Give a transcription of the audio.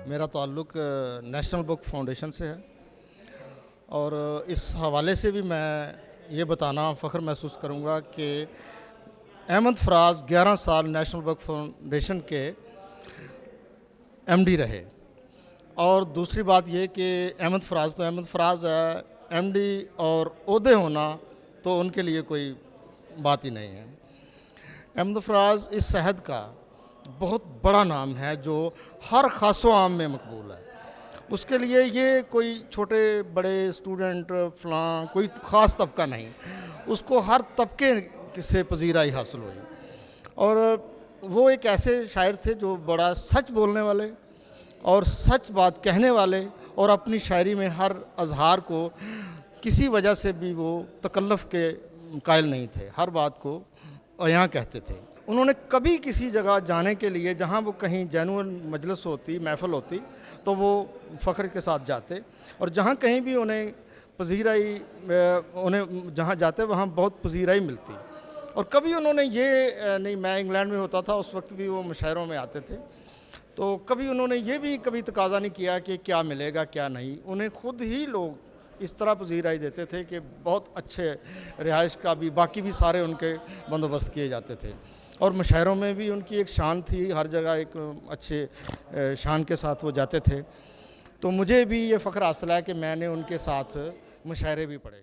मेरा ताल्लुक़ national book foundation से है और इस हवाले से भी मैं ये बताना फ़ख्र महसूस करूँगा कि अहमद फ़राज 11 साल नेशनल बुक फाउंडेशन के एमडी रहे। और दूसरी बात ये कि अहमद फ़राज तो अहमद फ़राज है, एमडी और ओहदे होना तो उनके लिए कोई बात ही नहीं है। अहमद फ़राज इस शहद का बहुत बड़ा नाम है जो हर ख़ासो आम में मकबूल है। उसके लिए ये कोई छोटे बड़े स्टूडेंट फ़लाँ कोई ख़ास तबका नहीं, उसको हर तबके से पजीराई हासिल हुई। और वो एक ऐसे शायर थे जो बड़ा सच बोलने वाले और सच बात कहने वाले, और अपनी शायरी में हर अजहार को किसी वजह से भी वो तकल्लुफ़ के कायल नहीं थे, हर बात को यहाँ कहते थे। उन्होंने कभी किसी जगह जाने के लिए, जहाँ वो कहीं जेनुइन मजलिस होती, महफ़िल होती, तो वो फ़ख्र के साथ जाते, और जहाँ कहीं भी उन्हें पजीराई, उन्हें जहाँ जाते वहाँ बहुत पजीराई मिलती। और कभी उन्होंने ये नहीं, मैं इंग्लैंड में होता था उस वक्त भी वो मुशायरों में आते थे, तो कभी उन्होंने ये भी कभी तकाज़ा नहीं किया कि क्या मिलेगा क्या नहीं। उन्हें ख़ुद ही लोग इस तरह पजीराई देते थे कि बहुत अच्छे रिहाइश का भी, बाकी भी सारे उनके बंदोबस्त किए जाते थे। और मुशायरों में भी उनकी एक शान थी, हर जगह एक अच्छे शान के साथ वो जाते थे। तो मुझे भी ये फ़ख्र हासिल है कि मैंने उनके साथ मुशायरे भी पढ़े।